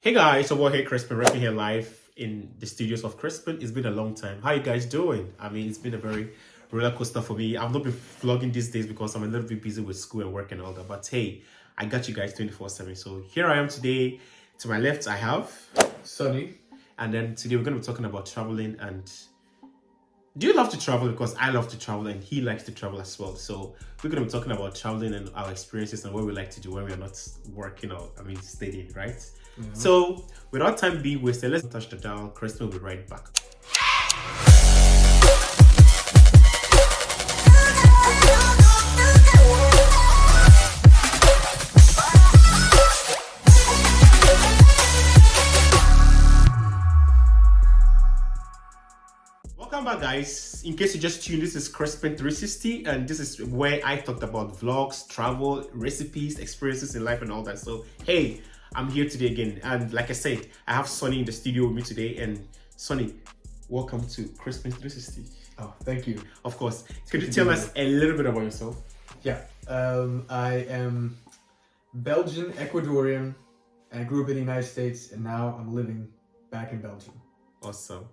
Hey guys, so we're here, Crispin, rapping here live in the studios of Crispin. It's been a long time. How you guys doing? I mean, it's been a very roller coaster for me. I've not been vlogging these days because I'm a little bit busy with school and work and all that. But hey, I got you guys 24/7. So here I am today. To my left, I have Sunny. And then today we're going to be talking about traveling. And do you love to travel? Because I love to travel and he likes to travel as well. So we're going to be talking about traveling and our experiences and what we like to do when we're not working or, studying, right? Yeah. So without time being wasted, let's touch the dial. Kristen will be right back. Welcome back, guys. In case you just tuned, this is Crispin 360 and this is where I talked about vlogs, travel, recipes, experiences in life and all that. So hey, I'm here today again, and like I said, I have Sonny in the studio with me today. And Sonny, welcome to Crispin 360. Oh, thank you. Of course. Could you tell us a little bit about yourself? Yeah, I am Belgian, Ecuadorian, and I grew up in the United States, and now I'm living back in Belgium. Awesome.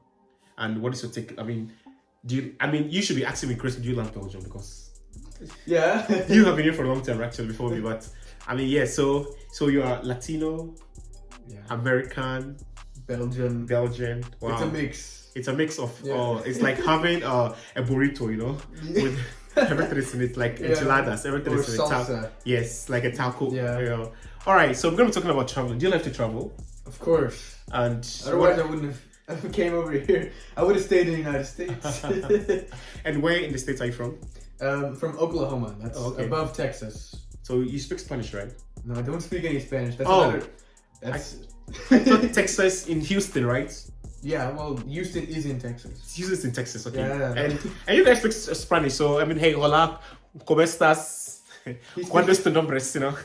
And what is your take? You should be asking me, Crispin, do you love Belgium? Because yeah, you have been here for a long time actually before me, but so you are Latino, yeah, American, Belgian. Wow. It's a mix. It's a mix of, it's like having a burrito, you know, with everything is in it, like enchiladas, everything or is in salsa. Yes, like a taco. Yeah. You know. All right, so we're going to be talking about traveling. Do you like to travel? Of course. And otherwise I wouldn't have came over here. I would have stayed in the United States. And where in the States are you from? From Oklahoma. That's above Texas. So you speak Spanish, right? No, I don't speak any Spanish. That's I thought Texas in Houston, right? Yeah, well, Houston is in Texas. Houston's in Texas, okay. Yeah. And you guys speak Spanish, so hey, hola, ¿cómo estás? ¿Cuántos tu nombres, you know?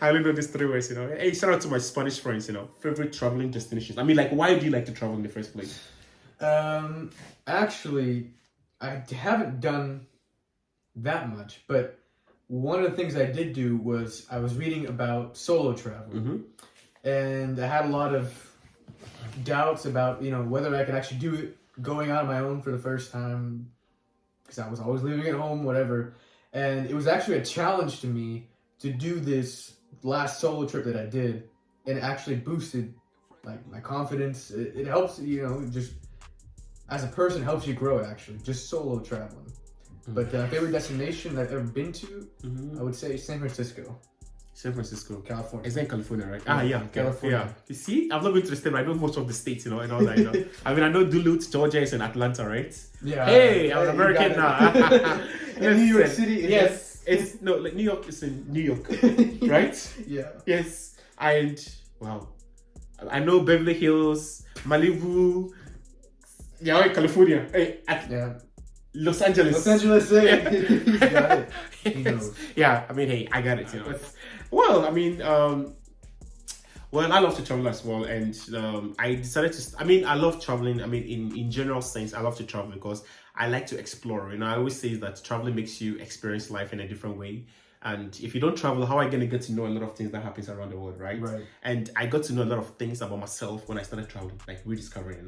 I only know these 3 words, you know. Hey, shout out to my Spanish friends, you know. Favorite traveling destinations. Why do you like to travel in the first place? Actually, I haven't done that much, but one of the things I did do was I was reading about solo travel, and I had a lot of doubts about, whether I could actually do it going on my own for the first time, because I was always living at home, whatever. And it was actually a challenge to me to do this last solo trip that I did, and it actually boosted my confidence. It helps, just as a person, helps you grow actually, just solo traveling. But favorite destination I've ever been to, I would say San Francisco. San Francisco, California. It's in California, right? Yeah, California. Yeah. You see, I've not been to the state, but I know most of the states, and all that. I know Duluth, Georgia is in Atlanta, right? Yeah. Hey, I'm an American now. And New York City. Yes. New York is in New York, right? Yeah. Yes. And wow, I know Beverly Hills, Malibu. Yeah, California. Hey, Los Angeles. Hey. You got it. Yes. He knows. Yeah, hey, I got it, Well, I love to travel as well, and I decided to. I love traveling. In general sense, I love to travel because I like to explore. I always say that traveling makes you experience life in a different way. And if you don't travel, how are you going to get to know a lot of things that happens around the world, right? Right. And I got to know a lot of things about myself when I started traveling, like rediscovering,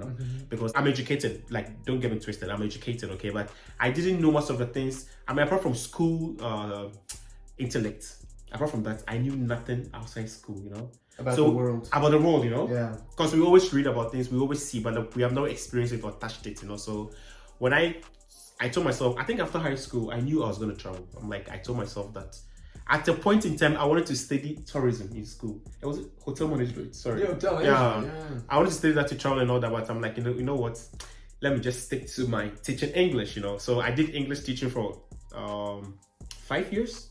because I'm educated. Like, don't get me twisted, I'm educated, okay? But I didn't know most of the things. Apart from school intellect, apart from that, I knew nothing outside school, About the world. About the world, Yeah. Because we always read about things, we always see, but we have no experience it or touched it, So when I told myself, I think after high school, I knew I was going to travel. I told myself that at a point in time, I wanted to study tourism in school. It was hotel management, sorry. Hotel management, yeah. I wanted to study that to travel and all that, but I'm like, you know what? Let me just stick to my teaching English, So I did English teaching for 5 years.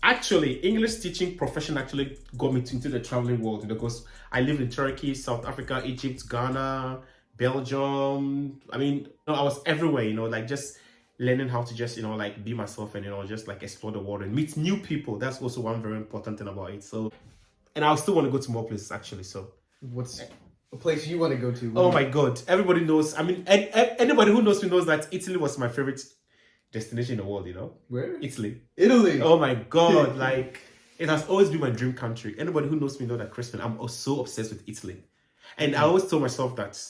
Actually, English teaching profession actually got me into the traveling world, because I lived in Turkey, South Africa, Egypt, Ghana, Belgium. I was everywhere, just learning how to just, be myself and, just explore the world and meet new people. That's also one very important thing about it. So, and I still want to go to more places actually. So, what's a place you want to go to? Oh my God. Everybody knows. Anybody who knows me knows that Italy was my favorite destination in the world, Where? Italy. Italy. Oh my God. It has always been my dream country. Anybody who knows me know that, Crispin, I'm so obsessed with Italy. And I always told myself that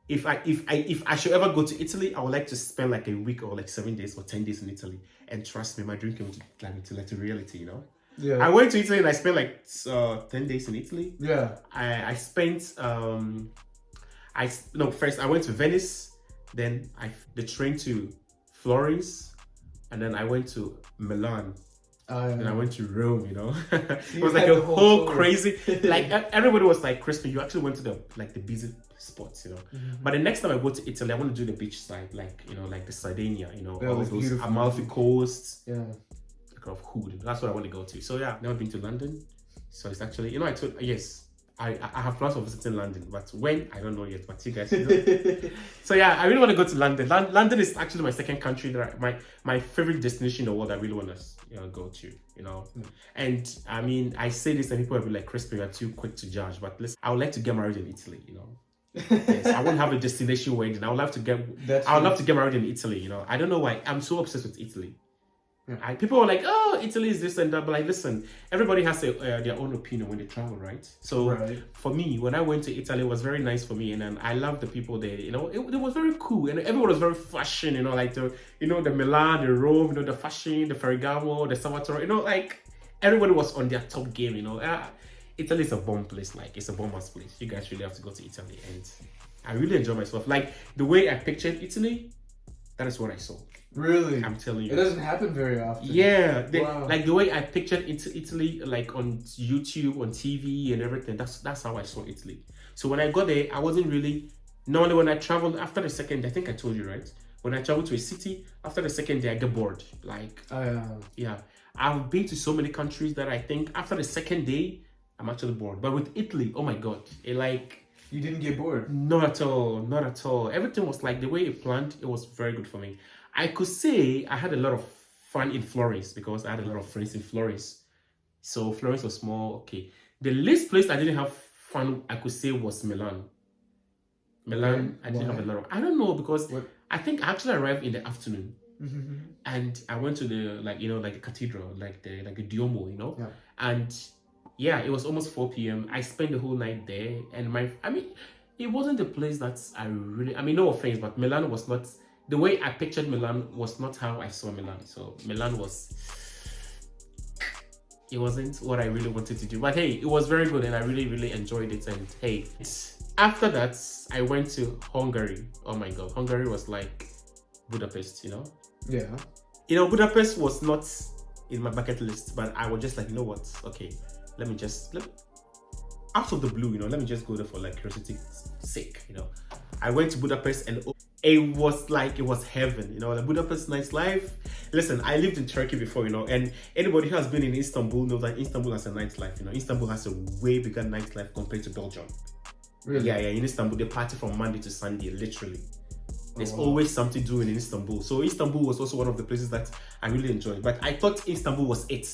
if I should ever go to Italy, I would like to spend like a week or like 7 days or 10 days in Italy. And trust me, my dream came to reality, you know. Yeah. I went to Italy and I spent like 10 days in Italy. Yeah. I spent first I went to Venice, then the train to Florence, and then I went to Milan. And I went to Rome, you know. It was like a whole crazy, like everybody was like, Crispin, you actually went to the busy spots, you know. But the next time I go to Italy, I want to do the beach side, like, you know, like the Sardinia, you know, all those Amalfi coasts. Yeah. Kind of hood. That's what I want to go to. So yeah, never been to London. So it's actually, you know, I have plans of visiting London, but when, I don't know yet, but you guys know. So yeah, I really want to go to London. London is actually my second country that my favorite destination in the world I really want to go to, you know. And I mean, I say this and people will be like, Crispin, you're too quick to judge, but listen, I would like to get married in Italy, you know. Yes, I won't have a destination wedding. I would love to get married in Italy, you know. I don't know why. I'm so obsessed with Italy. People are like, oh, Italy is this and that, but like, listen, everybody has their own opinion when they travel, right? So for me, when I went to Italy, it was very nice for me, and then I loved the people there. You know, it was very cool, and everyone was very fashion. You know, like the Milan, the Rome, you know, the fashion, the Ferragamo, the Salvatore. You know, like everybody was on their top game. You know, Italy is a bomb place. Like it's a bomb-ass place. You guys really have to go to Italy, and I really enjoy myself. Like the way I pictured Italy, that is what I saw. Really? I'm telling you. It doesn't happen very often. Yeah. Like the way I pictured Italy, like on YouTube, on TV and everything, that's how I saw Italy. So when I got there, I wasn't really, normally when I traveled after the second day, I think I told you, right? When I travel to a city, after the second day, I get bored. Like, yeah. I've been to so many countries that I think after the second day, I'm actually bored. But with Italy, oh my God, you didn't get bored? Not at all. Not at all. Everything was like the way it planned. It was very good for me. I could say I had a lot of fun in Florence because I had a lot of friends in Florence. So Florence was more okay. The least place I didn't have fun, I could say, was Milan. Milan, I didn't have a lot of. I don't know because I think I actually arrived in the afternoon, and I went to the cathedral, like the Duomo, you know, and yeah, it was almost 4 p.m. I spent the whole night there, and it wasn't the place that no offense, but Milan was not. The way I pictured Milan was not how I saw Milan. So Milan it wasn't what I really wanted to do. But hey, it was very good and I really, really enjoyed it. And hey, after that, I went to Hungary. Oh my God, Hungary was like Budapest, you know? Yeah. You know, Budapest was not in my bucket list, but I was just like, you know what? Okay, out of the blue, you know, let me just go there for like curiosity's sake, you know. I went to Budapest and it was heaven, you know, the Budapest nightlife. Listen, I lived in Turkey before, you know, and anybody who has been in Istanbul knows that Istanbul has a nightlife, you know. Istanbul has a way bigger nightlife compared to Belgium. Really? Yeah, in Istanbul, they party from Monday to Sunday, literally. There's always something doing in Istanbul. So Istanbul was also one of the places that I really enjoyed. But I thought Istanbul was it.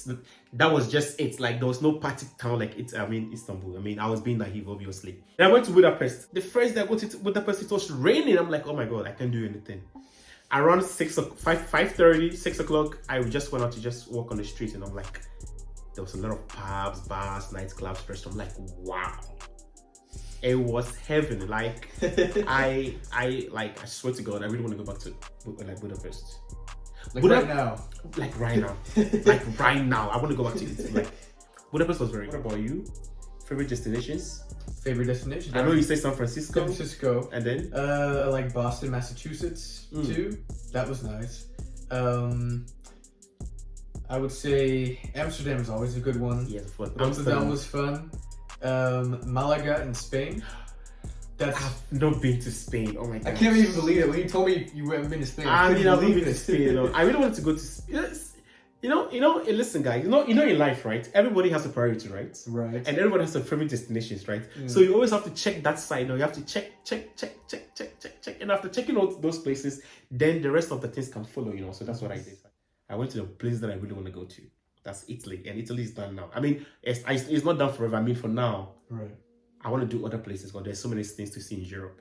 That was just it. Like there was no party town like it. Istanbul. I was being naive, obviously. Then I went to Budapest. The first day I got to Budapest, it was raining. I'm like, oh my God, I can't do anything. Around 5:30, 6 o'clock, I just went out to just walk on the street, and I'm like, there was a lot of pubs, bars, nightclubs, restaurants. I'm like, wow. It was heaven. Like I swear to God, I really want to go back to Budapest. Right now. Like right now. Like right now. I want to go back to it. Like Budapest was very good. What about you? Favorite destinations? Favorite destination? I know you say San Francisco. San Francisco. And then? I like Boston, Massachusetts too. That was nice. I would say Amsterdam is always a good one. Yeah, Amsterdam was fun. Malaga in Spain. I've not been to Spain. Oh my God! I can't even believe it. When you told me you haven't been to Spain, I've been to Spain. You know, I really wanted to go to Spain. You know. Listen, guys. You know, in life, right? Everybody has a priority, right? Right. And everybody has their favorite destinations, right? So you always have to check that side. You know, you have to check. And after checking all those places, then the rest of the things can follow. You know, so that's what I did. I went to the place that I really want to go to. That's Italy, and Italy is done now. It's not done forever. For now, right? I want to do other places because there's so many things to see in Europe.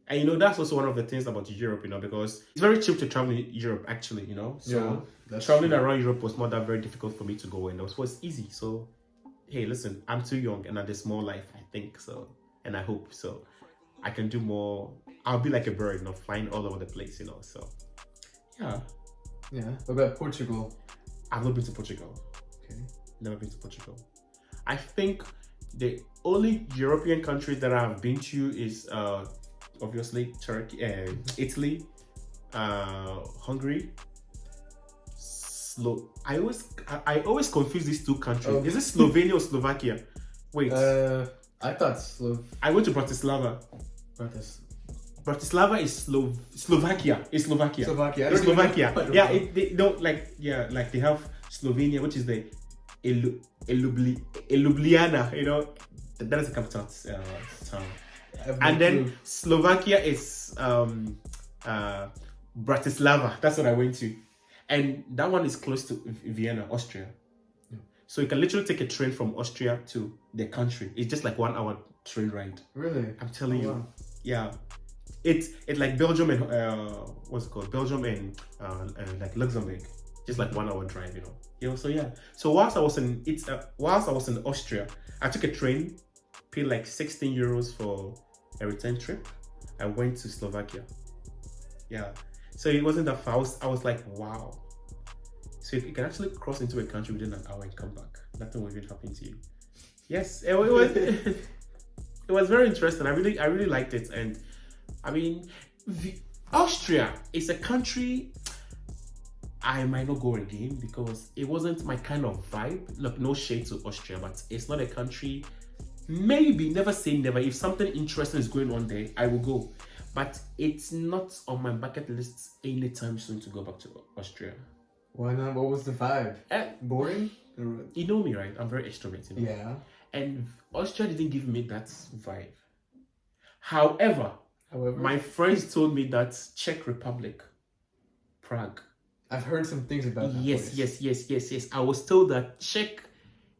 And that's also one of the things about Europe, because it's very cheap to travel in Europe, actually, So that's traveling true. around Europe was not that very difficult for me to go, and it was easy. So, hey, listen, I'm too young and I had a small life, I think so, and I hope so. I can do more. I'll be like a bird, flying all over the place, So, yeah. Yeah. What about Portugal? I've not been to Portugal. Okay. Never been to Portugal. I think the only European country that I've been to is obviously Turkey, Italy, Hungary, I always confuse these two countries. Oh. Is it Slovenia or Slovakia? Wait. I thought I went to Bratislava. Bratislava is Slovakia. It's Slovakia. Slovakia. It's Slovakia. Yeah, know. they have Slovenia, which is the Ljubljana. That is the capital town. And then Slovakia is Bratislava. That's what I went to, and that one is close to Vienna, Austria. So you can literally take a train from Austria to the country. It's just like 1 hour train ride. Really? I'm telling you. Wow. Yeah. It's like Belgium and what's it called? Belgium and like Luxembourg. Just like 1 hour drive, So yeah. So whilst I was in Austria, I took a train, paid like 16 euros for a return trip. I went to Slovakia. Yeah. So it wasn't that far. I was like, wow. So you can actually cross into a country within an hour and come back. Nothing will even happen to you. Yes, it was. It was very interesting. I really liked it, and I mean, Austria is a country I might not go again because it wasn't my kind of vibe. Look, no shade to Austria, but it's not a country. Maybe, never say never. If something interesting is going on there, I will go. But it's not on my bucket list anytime soon to go back to Austria. Why not? What was the vibe? Boring? You know me, right? I'm very extroverted. Yeah. And Austria didn't give me that vibe. However, my friends told me that Czech Republic, Prague. I've heard some things about that place. Yes. I was told that Czech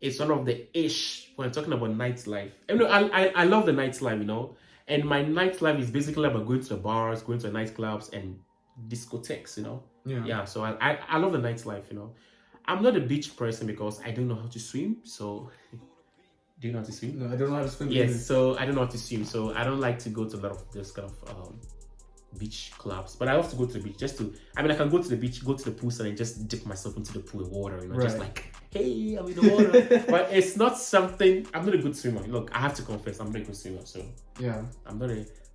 is one of the ish when I'm talking about nightlife. I love the nightlife, and my nightlife is basically about going to the bars, going to the nightclubs and discotheques, Yeah, so I love the nightlife, I'm not a beach person because I don't know how to swim, so do you know how to swim? No, I don't know how to swim. Yes, either. so I don't know how to swim, so I don't like to go to a lot of this kind of beach clubs. But I love to go to the beach I can go to the beach, go to the pool and just dip myself into the pool of water, just like, hey, I'm in the water. But it's not something, I'm not a good swimmer. Look, I have to confess, I'm not a good swimmer, so yeah.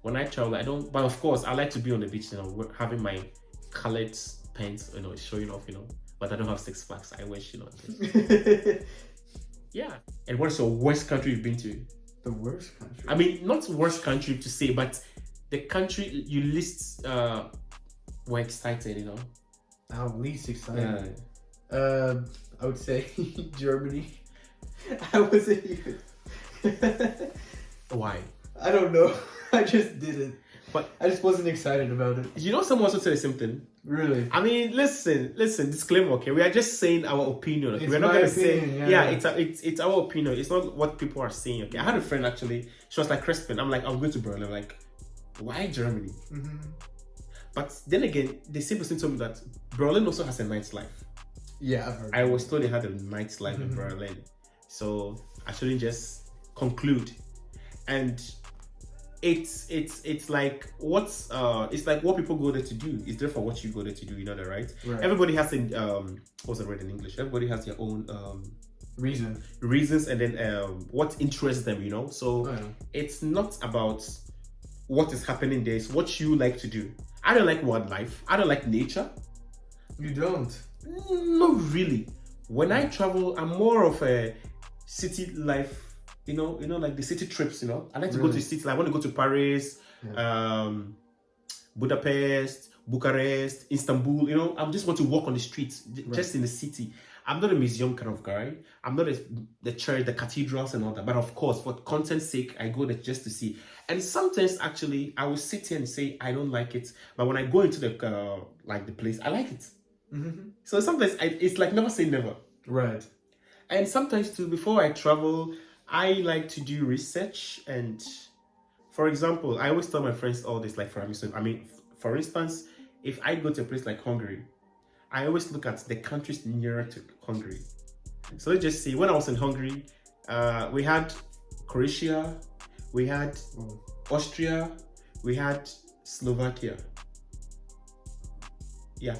When I travel, I don't, but of course, I like to be on the beach, having my colored pants, showing off, but I don't have 6 packs. I wish, Yeah. And what is the worst country you've been to? The worst country? I mean, not worst country to say, but the country you least were excited, I'm least excited. I would say Germany. I wasn't even. Why? I don't know. I just didn't. But I just wasn't excited about it. Someone also said the same thing. Really? I mean, listen. Disclaimer, okay? We are just saying our opinion. Okay? It's We're not gonna opinion, say, yeah. It's our opinion. It's not what people are saying. Okay? I had a friend actually. She was like, Crispin. I'm like, I'm going to Berlin. Like, why Germany? Mm-hmm. But then again, the same person told me that Berlin also has a nightlife. Yeah, I've heard. I was told they had a nightlife in Berlin, so I shouldn't just conclude. And it's like it's like what people go there to do is different from what you go there to do. You know that, right? Everybody has what's the word in English? Everybody has their own reasons, and then what interests them. So it's not about what is happening there. It's what you like to do. I don't like wildlife. I don't like nature. You don't? Not really. When I travel, I'm more of a city life. Like the city trips. I like to go to the city. I want to go to Paris, Budapest, Bucharest, Istanbul. I just want to walk on the streets, just in the city. I'm not a museum kind of guy. I'm not the church, the cathedrals and all that. But of course, for content's sake, I go there just to see. And sometimes, actually, I will sit here and say, I don't like it. But when I go into the place, I like it. Mm-hmm. So sometimes, it's like never say never. Right. And sometimes, too, before I travel, I like to do research and For example, I always tell my friends all this, like for instance, if I go to a place like Hungary, I always look at the countries nearer to Hungary. So let's just see. When I was in Hungary, we had Croatia, we had Austria, we had Slovakia. Yeah.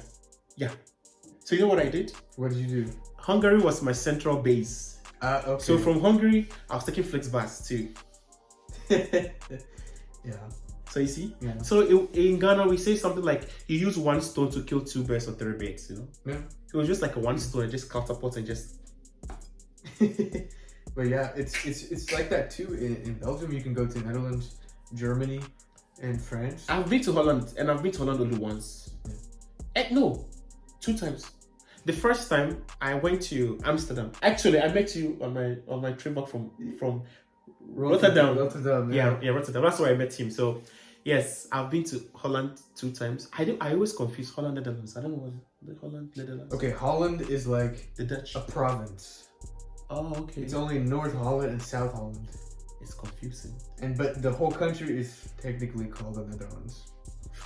So you know what I did? What did you do? Hungary was my central base. Okay. So from Hungary, I was taking FlixBus too. Yeah. So you see? Yeah. So in Ghana, we say something like, you use one stone to kill two birds or three birds, you know? Yeah. It was just like a one stone and just catapult and just... But yeah, it's like that too. In Belgium, you can go to Netherlands, Germany, and France. I've been to Holland, and I've been to Holland only once. No, 2 times. The first time I went to Amsterdam. Actually, I met you on my trip back from Rotterdam. Rotterdam. Yeah, Rotterdam. That's where I met him. So, yes, I've been to Holland 2 times. I always confuse Holland, Netherlands. I don't know what the Holland, Netherlands. Okay, Holland is like The Dutch. a province. Oh, okay. It's only North Holland and South Holland. It's confusing. But the whole country is technically called the Netherlands.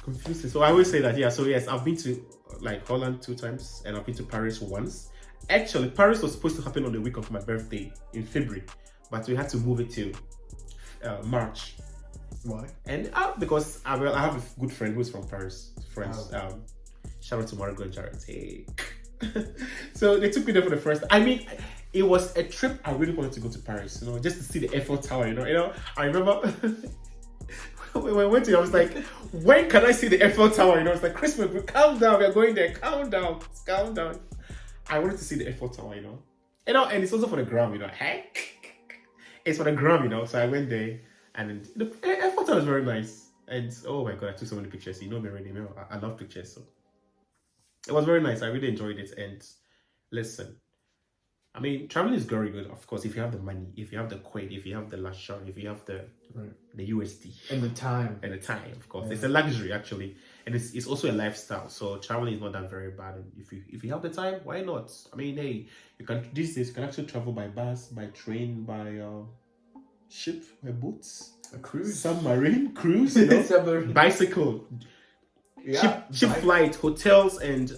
Confusing. So I always say that. Yeah. So yes, I've been to like Holland 2 times, and I've been to Paris once. Actually, Paris was supposed to happen on the week of my birthday in February, but we had to move it to March. Why? And because I have a good friend who's from Paris. Friends. Shout out to Margot and Jared. Hey. So they took me there for the first. I mean, it was a trip I really wanted to go to Paris. You know, just to see the Eiffel Tower. You know. I remember. When I went to it, I was like, when can I see the Eiffel Tower? You know, it's like, Christmas, calm down, we're going there, calm down. I wanted to see the Eiffel Tower, you know, and it's also for the gram, you know, it's for the gram, you know, so I went there, and the Eiffel Tower is very nice, and oh my God, I took so many pictures, you know me already, you know, I love pictures, so it was very nice, I really enjoyed it, and listen, I mean, traveling is very good, of course, if you have the money, if you have the quid, if you have the lashon, if you have the USD. And the time. Of course. Yeah. It's a luxury, actually. And it's also a lifestyle. So traveling is not that very bad. And if you have the time, why not? I mean, hey, these days, you can actually travel by bus, by train, by ship, by boats. A cruise. Submarine, cruise, you know? Submarine. Bicycle. Yeah. Ship flight, hotels, and...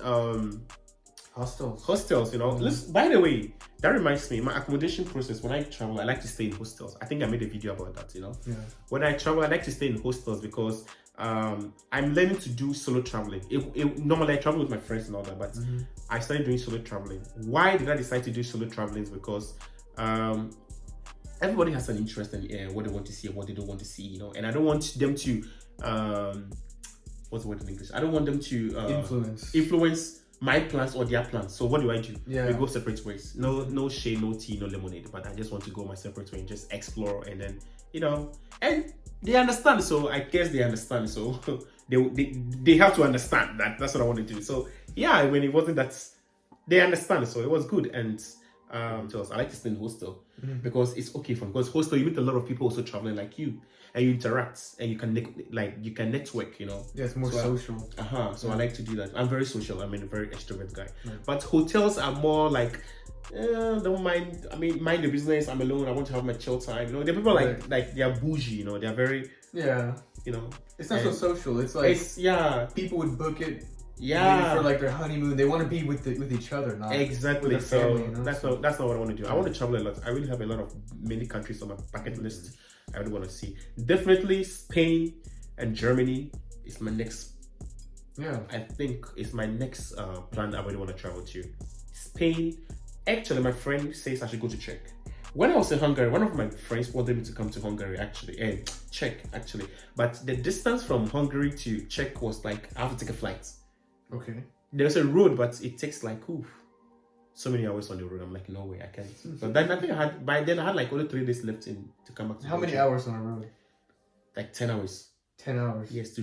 Hostels, you know. By the way, that reminds me, my accommodation process, when I travel, I like to stay in hostels. I think I made a video about that, you know. Yeah. When I travel, I like to stay in hostels because I'm learning to do solo traveling. Normally I travel with my friends and all that, but I started doing solo traveling. Why did I decide to do solo traveling? Is because everybody has an interest in what they want to see and what they don't want to see, you know. And I don't want them to what's the word in English? I don't want them to influence my plans or their plans. So what do? Yeah. We go separate ways. No shade, no tea, no lemonade. But I just want to go my separate way and just explore, and then, you know, and they understand. So I guess they understand. So they have to understand that. That's what I wanted to do. So yeah, when it wasn't that, they understand. So it was good. And I like to stay in hostel because it's okay because hostel, you meet a lot of people also traveling like you, and you interact, and you can network, you know. Yeah, it's more social. So I like to do that. I'm very social. I'm a very extrovert guy. But hotels are more like, don't mind. I mean, mind the business. I'm alone. I want to have my chill time. You know, the people like they are bougie. You know, they are very. Yeah. You know, it's not so social. It's like people would book it. Yeah, for like their honeymoon, they want to be with each other, not exactly. with their family, so you know? that's not what I want to do. I want to travel a lot. I really have a lot of many countries on my bucket list. I really want to see. Definitely Spain and Germany is my next. Yeah, I think it's my next plan. I really want to travel to Spain. Actually, my friend says I should go to Czech. When I was in Hungary, one of my friends wanted me to come to Hungary, actually, Czech, actually. But the distance from Hungary to Czech was like, I have to take a flight. Okay. There's a road, but it takes like so many hours on the road. I'm like, no way, I can't. But then I think I had like only 3 days left to come back to How many hours on a road? Like 10 hours. 10 hours. Yes, to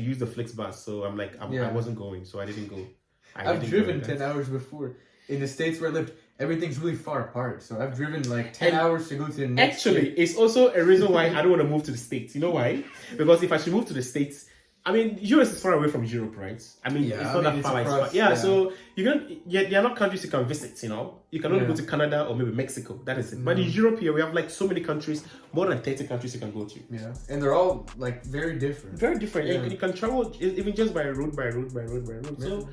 use the FlixBus. So I'm like, I wasn't going, so I didn't go. I've driven 10 hours before. In the States where I lived, everything's really far apart. So I've driven like 10 hours to go to the next Actually, it's also a reason why I don't want to move to the States. You know why? Because if I should move to the States, I mean, US is far away from Europe, right? I mean, Yeah, it's I not mean, that it's far. across, Yeah, yeah. so you can. Yeah, there are not countries you can visit. You know, you can only Yeah. go to Canada or maybe Mexico. That is it. But in Europe here, we have like so many countries, more than 30 countries you can go to. Yeah, and they're all like very different. Very different. Yeah. You can travel even just by road, by road, by road, by road. Yeah. So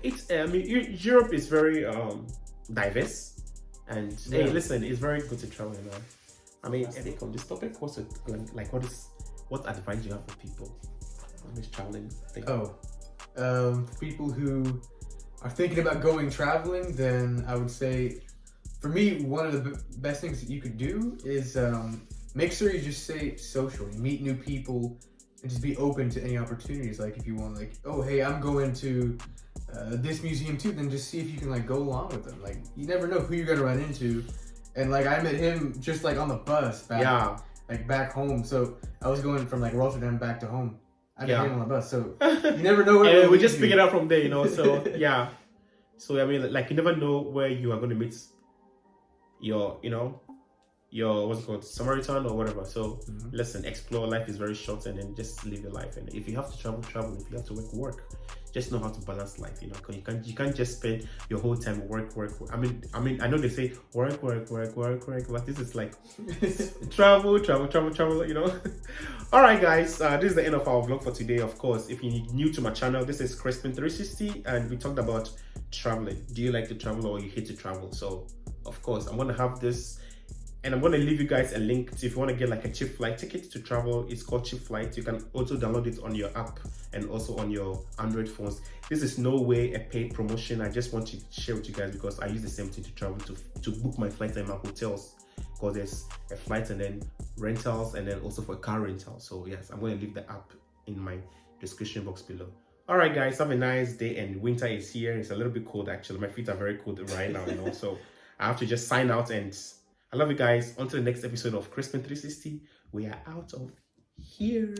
it's. I mean, Europe is very diverse, and hey, listen, it's very good to travel. You know, I mean, Eric, on this topic, what's it like? What advice do you have for people on this traveling thing? People who are thinking about going traveling, then I would say, for me, one of the best things that you could do is make sure you just stay social, you meet new people, and just be open to any opportunities. Like if you want, like, oh hey, I'm going to this museum too, then just see if you can like go along with them. Like you never know who you're gonna run into, and like I met him just like on the bus back, like back home. So I was going from like Rotterdam back to home. I met him on the bus, so you never know where. And we just pick it up from there, you know. So yeah, so I mean, like you never know where you are going to meet your, you know, your what's it called, Samaritan or whatever. So listen, explore. Life is very short, and then just live your life. And if you have to travel. If you have to work. Just know how to balance life, you know, because you can't just spend your whole time work. I mean, I know they say work, but this is like travel, you know. All right, guys, this is the end of our vlog for today. Of course, if you're new to my channel, this is Crispin 360, and we talked about traveling. Do you like to travel or you hate to travel? So, of course, I'm gonna have this. And I'm going to leave you guys a link to, if you want to get like a cheap flight ticket to travel. It's called Cheap Flight. You can also download it on your app and also on your Android phones. This is no way a paid promotion. I just want to share with you guys because I use the same thing to travel, to book my flights and my hotels, because there's a flight and then rentals and then also for car rental. So yes, I'm going to leave the app in my description box below. All right, guys, have a nice day. And winter is here. It's a little bit cold actually. My feet are very cold right now, you know. So I have to just sign out, and I love you guys. Until the next episode of Crispin 360, we are out of here.